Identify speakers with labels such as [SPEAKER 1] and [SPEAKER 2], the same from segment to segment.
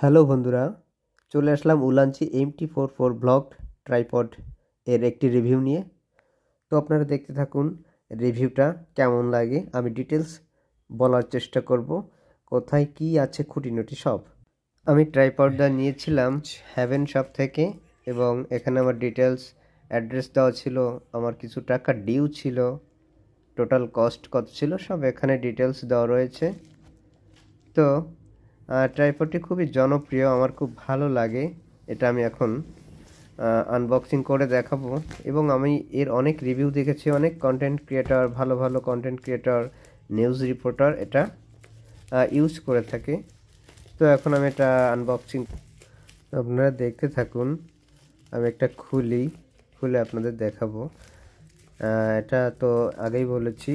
[SPEAKER 1] Hello বন্ধুরা, চলে আসলাম উলানচি MT44 block tripod এর একটি রিভিউ নিয়ে। তো আপনারা দেখতে থাকুন রিভিউটা কেমন লাগে। আমি ডিটেলস বলার চেষ্টা করব, কোথায় কি আছে খুঁটিনাটি সব। আমি ট্রাইপডটা নিয়েছিলাম হেভেন শপ থেকে এবং এখানে আমার ডিটেলস অ্যাড্রেস দেওয়া ছিল, আমার কিছু টাকা ডিউ ছিল, টোটাল কস্ট কত ছিল সব এখানে ডিটেলস দেওয়া রয়েছে। তো ট্রাইপডটি খুবই জনপ্রিয়, আমার খুব ভালো লাগে। এটা আমি এখন আনবক্সিং করে দেখাবো এবং আমি এর অনেক রিভিউ দেখেছি, অনেক কন্টেন্ট ক্রিয়েটর, ভালো ভালো কন্টেন্ট ক্রিয়েটর, নিউজ রিপোর্টার এটা ইউজ করে থাকে। তো এখন আমি এটা আনবক্সিং, আপনারা দেখতে থাকুন। আমি একটা খুলে আপনাদের দেখাবো। এটা তো আগেই বলেছি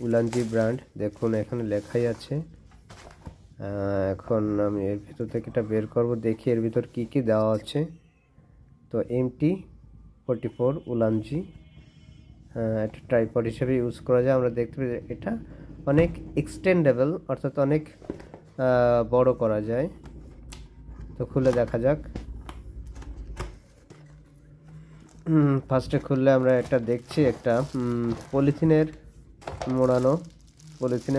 [SPEAKER 1] উলানজি ব্র্যান্ড, দেখুন এখানে লেখাই আছে। এখন আমি এর ভিতর থেকে এটা বের করব, দেখি এর ভিতর কি কি দেওয়া আছে। তো MT44 উলানজি, এটা ট্রাইপড হিসেবে ইউজ করা যায়। আমরা দেখতে পাই এটা অনেক এক্সটেন্ডেবল, অর্থাৎ অনেক বড় করা যায়। তো খুলে দেখা যাক। ফার্স্টে খুললে আমরা একটা দেখছি, একটা পলিথিনে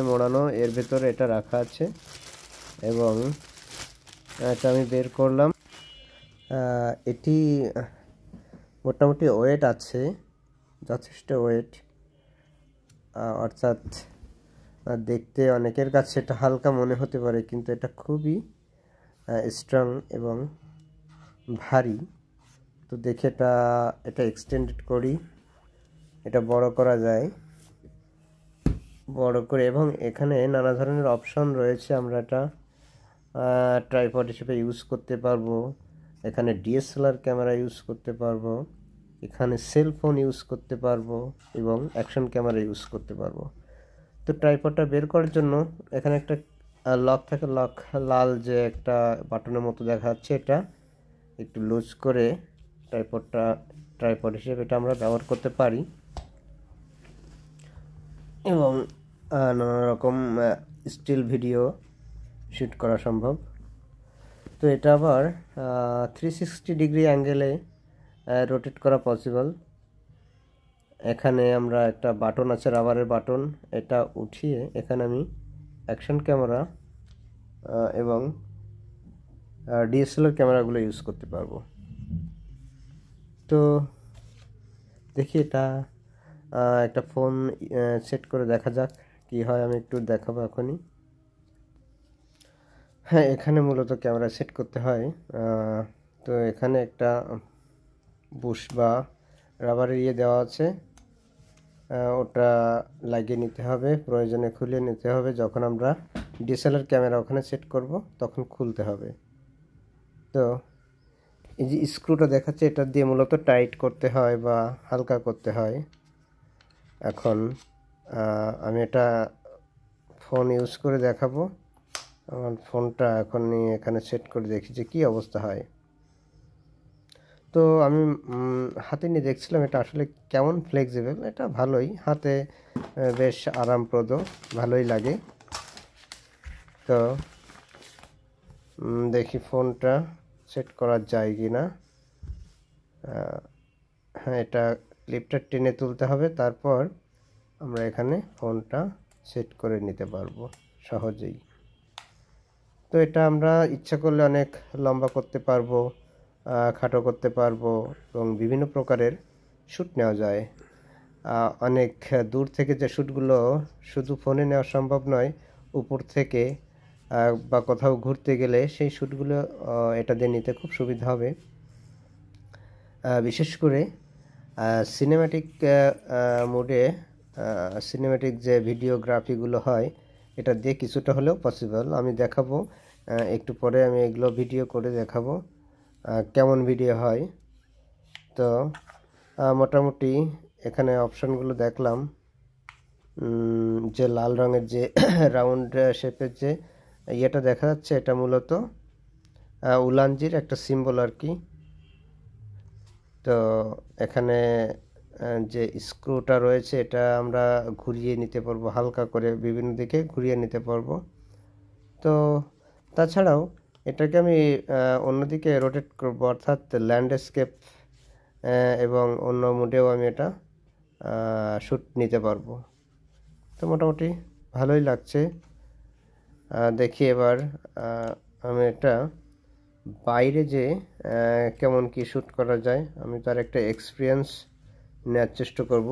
[SPEAKER 1] মোড়ানো এর ভেতরে এটা রাখা আছে এবং এটা আমি বের করলাম। এটি মোটামুটি ওয়েট আছে, যথেষ্ট ওয়েট, অর্থাৎ দেখতে অনেকের কাছে এটা হালকা মনে হতে পারে, কিন্তু এটা খুবই স্ট্রং এবং ভারী। তো দেখে এটা এক্সটেন্ডেড করি, এটা বড় করা যায়, বড় করে, এবং এখানে নানা ধরনের অপশন রয়েছে। আমরা এটা ট্রাইপড হিসেবে ইউজ করতে পারবো, এখানে DSLR ক্যামেরা ইউজ করতে পারবো, এখানে সেল ফোন ইউজ করতে পারবো এবং অ্যাকশন ক্যামেরা ইউজ করতে পারবো। তো ট্রাইপডটা বের করার জন্য এখানে একটা লক থাকে, লাল যে একটা বাটনের মতো দেখা যাচ্ছে, এটা একটু লুজ করে ট্রাইপড হিসেবে এটা আমরা ব্যবহার করতে পারি এবং নানা রকম স্টিল ভিডিও শ্যুট করা সম্ভব। তো এটা আবার 360 ডিগ্রি অ্যাঙ্গেলে রোটেট করা পসিবল। এখানে আমরা একটা বাটন আছে, রাবারের বাটন, এটা উঠিয়ে এখানে আমি অ্যাকশন ক্যামেরা এবং DSLR ক্যামেরাগুলো ইউজ করতে পারবো। তো দেখি এটা একটা ফোন সেট করে দেখা যাক কি হয়, আমি একটু দেখাবো এখনই। হ্যাঁ, এখানে মূলত ক্যামেরা সেট করতে হয়। তো এখানে একটা বুশ বা রাবারের দেওয়া আছে, ওটা লাগিয়ে নিতে হবে, প্রয়োজনে খুলে নিতে হবে। যখন আমরা DSLR ক্যামেরা ওখানে সেট করব তখন খুলতে হবে। তো এই যে স্ক্রুটা দেখাচ্ছে, এটা দিয়ে মূলত টাইট করতে হয় বা হালকা করতে হয়। এখন আমি এটা ফোন ইউজ করে দেখাবো। আমার ফোনটা এখন নিয়ে এখানে সেট করে দেখি যে কী অবস্থা হয়। তো আমি হাতে নিয়ে দেখছিলাম এটা আসলে কেমন ফ্লেক্সিবল। এটা ভালোই, হাতে বেশ আরামপ্রদ, ভালোই লাগে। তো দেখি ফোনটা সেট করা যায় কি না। হ্যাঁ, এটা ক্লিপটা টেনে তুলতে হবে, তারপর আমরা এখানে ফোনটা সেট করে নিতে পারবো সহজেই। তো এটা আমরা ইচ্ছা করলে অনেক লম্বা করতে পারবো, খাটো করতে পারবো এবং বিভিন্ন প্রকারের শ্যুট নেওয়া যায়। অনেক দূর থেকে যে শ্যুটগুলো শুধু ফোনে নেওয়া সম্ভব নয়, উপর থেকে বা কোথাও ঘুরতে গেলে সেই শ্যুটগুলো এটা দিয়ে নিতে খুব সুবিধা হবে। বিশেষ করে সিনেম্যাটিক মোডে, সিনেম্যাটিক যে ভিডিওগ্রাফিগুলো হয় এটা দিয়ে কিছুটা হলেও পসিবল। আমি দেখাবো একটু পরে, আমি এগুলো ভিডিও করে দেখাবো কেমন ভিডিও হয়। তো মোটামুটি এখানে অপশানগুলো দেখলাম, যে লাল রঙের যে রাউন্ড শেপের যে ইয়েটা দেখা যাচ্ছে, এটা মূলত উলানজির একটা সিম্বল আর কি। তো এখানে যে স্ক্রুটা রয়েছে এটা আমরা ঘুরিয়ে নিতে পারবো, হালকা করে বিভিন্ন দিকে ঘুরিয়ে নিতে পারবো। তো তাছাড়াও এটাকে আমি অন্যদিকে রোটেট করব, অর্থাৎ ল্যান্ডস্কেপ এবং অন্য মোডেও আমি এটা শ্যুট নিতে পারবো। তো মোটামুটি ভালোই লাগছে। দেখি এবার আমি এটা বাইরে যে কেমন কি শ্যুট করা যায়, আমি তার একটা এক্সপিরিয়েন্স নেওয়ার চেষ্টা করব।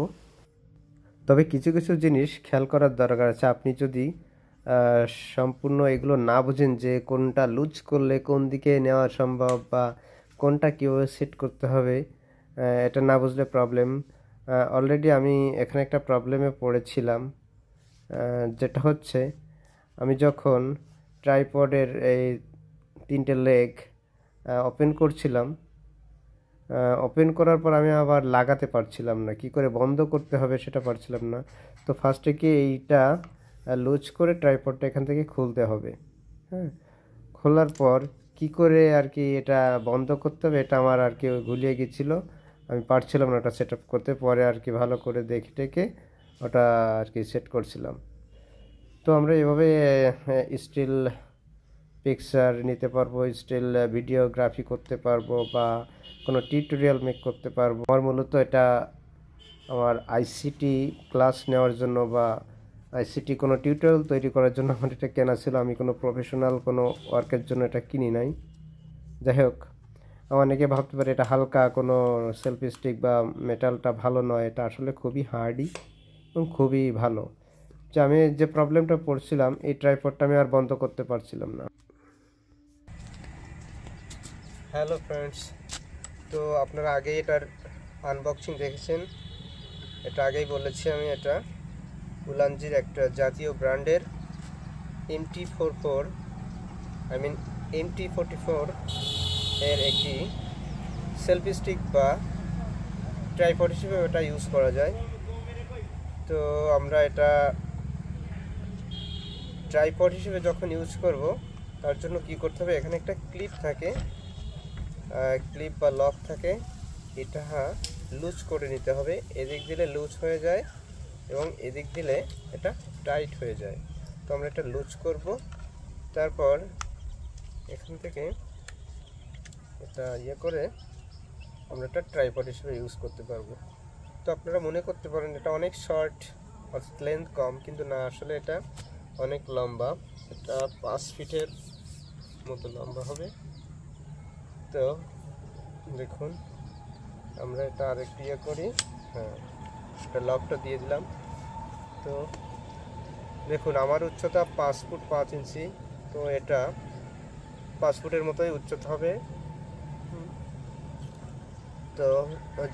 [SPEAKER 1] তবে কিছু কিছু জিনিস খেয়াল করার দরকার আছে। আপনি যদি সম্পূর্ণ এগুলো না বুঝেন যে কোনটা লুজ করলে কোন দিকে নেওয়া সম্ভব বা কোনটা কীভাবে সেট করতে হবে, এটা না বুঝলে প্রবলেম। অলরেডি আমি এখানে একটা প্রবলেমে পড়েছিলাম, যেটা হচ্ছে আমি যখন ট্রাইপডের এই 3টে লেগ ওপেন করছিলাম, ওপেন করার পর আমি আবার লাগাতে পারছিলাম না, কি করে বন্ধ করতে হবে সেটা পারছিলাম না। তো ফার্স্টে কি এইটা লুজ করে ট্রাইপডটা এখান থেকে খুলতে হবে। হ্যাঁ, খোলার পর কি করে আর কি এটা বন্ধ করতে হবে এটা আমার আর কি গুলিয়ে গেছিলো, আমি পারছিলাম না ওটা সেট আপ করতে। পরে আর কি ভালো করে দেখে টেকে ওটা আর কি সেট করছিলাম। তো আমরা এভাবে স্টিল পিকচার নিতে পারবো, স্টিল ভিডিওগ্রাফি করতে পারবো বা কোনো টিউটোরিয়াল মেক করতে পারবো। আমার মূলত এটা আমার আইসিটি ক্লাস নেওয়ার জন্য বা আইসিটি কোনো টিউটোরিয়াল তৈরি করার জন্য আমার এটা কেনা ছিল। আমি কোনো প্রফেশনাল কোনো ওয়ার্কের জন্য এটা কিনি নাই। যাই হোক, অনেকে ভাবতে পারে এটা হালকা কোনো সেলফি স্টিক বা মেটালটা ভালো নয়, এটা আসলে খুবই হার্ডি এবং খুবই ভালো। যে আমি যে প্রবলেমটা পড়ছিলাম, এই ট্রাইপডটা আমি আর বন্ধ করতে পারছিলাম না। হ্যালো ফ্রেন্ডস, তো আপনারা আগে এটার আনবক্সিং দেখেছেন। এটা আগেই বলেছি আমি, এটা উলানজির একটা জাতীয় ব্র্যান্ডের MT44 MT44 এর একটি সেলফি স্টিক বা ট্রাইপড হিসেবে এটা ইউজ করা যায়। তো আমরা এটা ট্রাইপড হিসেবে যখন ইউজ করব, তার জন্য কি করতে হবে, এখানে একটা ক্লিপ থাকে, ক্লিপ বা লক থাকে, এটা লুজ করে নিতে হবে। এদিক দিলে লুজ হয়ে যায় এবং এদিক দিলে এটা টাইট হয়ে যায়। তো আমরা এটা লুজ করব, তারপর এখান থেকে এটা করে আমরা এটা ট্রাইপড হিসেবে ইউজ করতে পারবো। তো আপনারা মনে করতে পারেন এটা অনেক শর্ট, অর্থাৎ লেন্থ কম, কিন্তু না, আসলে এটা অনেক লম্বা। এটা 5 ফিটের মতো লম্বা হবে। তো দেখুন, আমরা এটা আরেকটু করি, হ্যাঁ, এটা লকটা দিয়ে দিলাম। তো দেখুন, আমার উচ্চতা 5 ফুট 5 ইঞ্চি, তো এটা 5 ফুটের মতোই উচ্চতা হবে। তো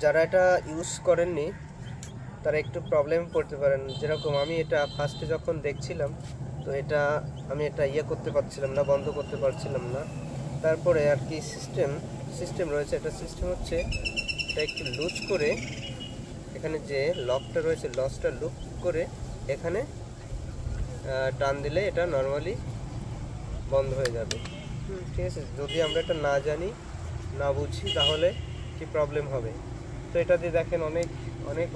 [SPEAKER 1] যারা এটা ইউজ করেননি তারা একটু প্রবলেম পড়তে পারেন। যেরকম আমি এটা ফার্স্টে যখন দেখছিলাম, তো এটা আমি এটা করতে পারছিলাম না, বন্ধ করতে পারছিলাম না। তারপরে আর কি সিস্টেম রয়েছে। এটা সিস্টেম হচ্ছে, এটা একটু লুজ করে এখানে যে লকটা রয়েছে, লকটা লুপ করে এখানে টান দিলে এটা নর্মালি বন্ধ হয়ে যাবে। ঠিক আছে, যদি আমরা এটা না জানি, না বুঝি, তাহলে কি প্রবলেম হবে। তো এটা দিয়ে দেখেন অনেক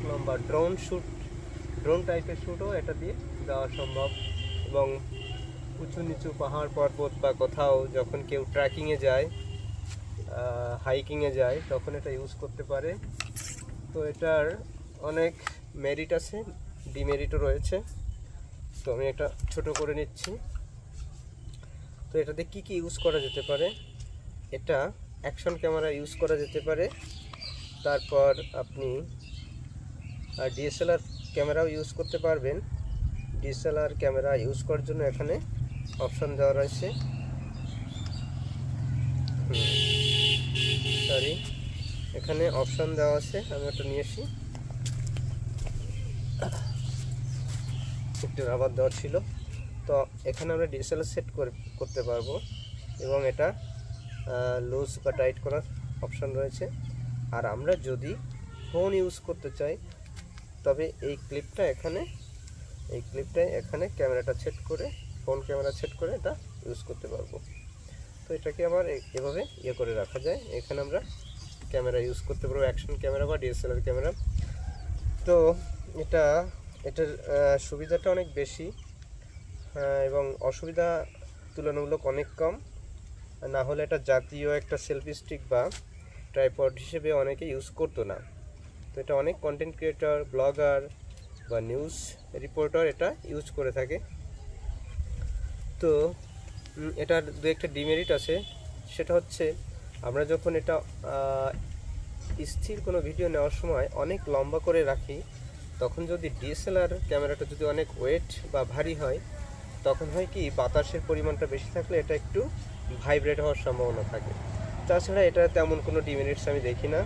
[SPEAKER 1] লম্বা ড্রোন টাইপের শ্যুটও এটা দিয়ে দেওয়া সম্ভব। এবং উঁচু নিচু পাহাড় পর্বত বা কোথাও যখন কেউ ট্রেকিংয়ে যায়, হাইকিংয়ে যায়, তখন এটা ইউজ করতে পারে। তো এটার অনেক মেরিট আছে, ডিমেরিটও রয়েছে। তো আমি এটা ছোট করে নিচ্ছি। তো এটাতে কি ইউজ করা যেতে পারে, এটা অ্যাকশন ক্যামেরা ইউজ করা যেতে পারে। তারপর আপনি DSLR ক্যামেরাও ইউজ করতে পারবেন। DSLR ক্যামেরা ইউজ করার জন্য এখানে অপশন দেওয়া রয়েছে। এখানে অপশন দেওয়া আছে, আমি ওটা নিয়ে আসি। একটু রাবার দেওয়া ছিল। তো এখানে আমরা DSLR সেট করতে পারবো এবং এটা লুজ বা টাইট করার অপশন রয়েছে। আর আমরা যদি ফোন ইউজ করতে চাই, তবে এই ক্লিপটায় এখানে ক্যামেরাটা সেট করে, ফোন ক্যামেরা সেট করে এটা ইউজ করতে পারবো। তো এটাকে আবার এভাবে করে রাখা যায়। এখানে আমরা ক্যামেরা ইউজ করতে পারবো, অ্যাকশন ক্যামেরা বা DSLR ক্যামেরা। তো এটার সুবিধাটা অনেক বেশি এবং অসুবিধা তুলনামূলক অনেক কম, না হলে এটা জাতীয় একটা সেলফি স্টিক বা ট্রাইপড হিসেবে অনেকে ইউজ করতো না। তো এটা অনেক কন্টেন্ট ক্রিয়েটর, ব্লগার বা নিউজ রিপোর্টার এটা ইউজ করে থাকে। তো এটার দু একটা ডিমেরিট আছে, সেটা হচ্ছে আমরা যখন এটা স্থির কোনো ভিডিও নেওয়ার সময় অনেক লম্বা করে রাখি, তখন যদি ডিএসএলআর ক্যামেরাটা যদি অনেক ওয়েট বা ভারী হয়, তখন হয় কি বাতাসের পরিমাণটা বেশি থাকলে এটা একটু ভাইব্রেট হওয়ার সম্ভাবনা থাকে। তাছাড়া এটা তেমন কোনো ডিমেরিটস আমি দেখি না,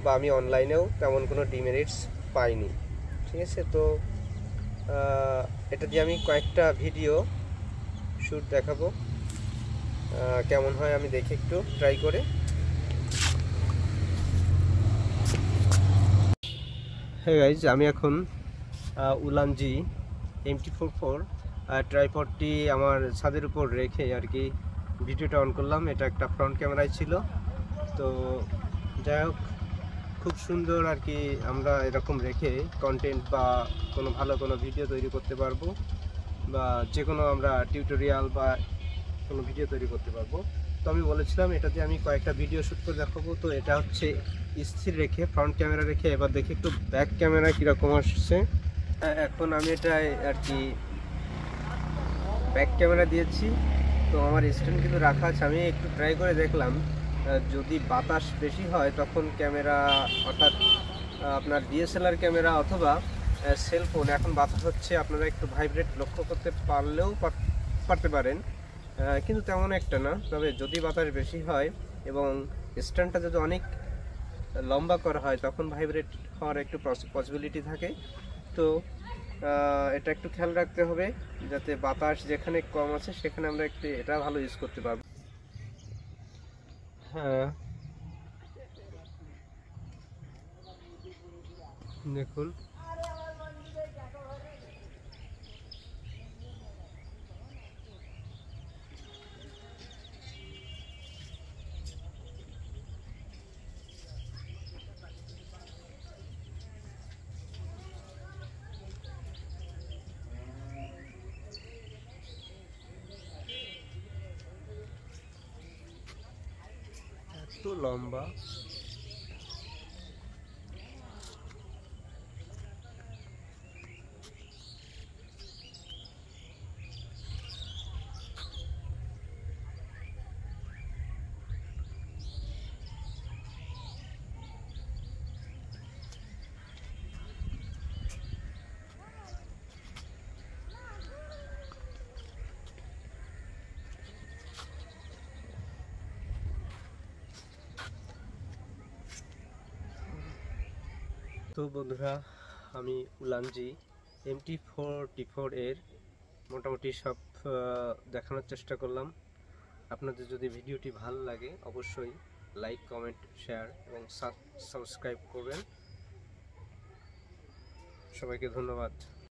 [SPEAKER 1] বা আমি অনলাইনেও তেমন কোনো ডিমেরিটস পাইনি। ঠিক আছে, তো এটা দিয়ে আমি কয়েকটা ভিডিও শ্যুট দেখাবো, কেমন হয় আমি দেখে একটু ট্রাই করে। হ্যাঁ গাইজ, আমি এখন উলানজি MT44 ট্রাইপডটি আমার ছাদের উপর রেখে আর কি ভিডিওটা অন করলাম। এটা একটা ফ্রন্ট ক্যামেরায় ছিল। তো যাই হোক, খুব সুন্দর আর কি আমরা এরকম রেখে কন্টেন্ট বা কোনো ভালো কোনো ভিডিও তৈরি করতে পারবো, বা যে কোনো আমরা টিউটোরিয়াল বা কোনো ভিডিও তৈরি করতে পারবো। তো আমি বলেছিলাম এটা দিয়ে আমি কয়েকটা ভিডিও শ্যুট করে দেখাবো। তো এটা হচ্ছে স্থির রেখে ফ্রন্ট ক্যামেরা রেখে, এবার দেখি একটু ব্যাক ক্যামেরা কীরকম আসছে। এখন আমি এটা আর কি ব্যাক ক্যামেরা দিয়েছি। তো আমার স্ট্যান্ড কিন্তু রাখা আছে, আমি একটু ট্রাই করে দেখলাম। যদি বাতাস বেশি হয় তখন ক্যামেরা, অর্থাৎ আপনার ডিএসএলআর ক্যামেরা অথবা সেলফোন, এখন বাতাস হচ্ছে, আপনারা একটু ভাইব্রেট লক্ষ্য করতে পারলেও পারতে পারেন, কিন্তু তেমন একটা না। তবে যদি বাতাস বেশি হয় এবং স্ট্যান্ডটা যদি অনেক লম্বা করা হয়, তখন ভাইব্রেট হওয়ার একটু পসিবিলিটি থাকে। তো এটা একটু খেয়াল রাখতে হবে যাতে বাতাস যেখানে কম আছে সেখানে আমরা একটু এটা ভালো ইউজ করতে পারবো। হ্যাঁ দেখুন, এত লম্বা। তো বন্ধুরা, আমি উলানজি MT44 এর মোটামুটি সব দেখানোর চেষ্টা করলাম। আপনাদের যদি ভিডিওটি ভালো লাগে অবশ্যই লাইক, কমেন্ট, শেয়ার এবং সাবস্ক্রাইব করবেন। সবাইকে ধন্যবাদ।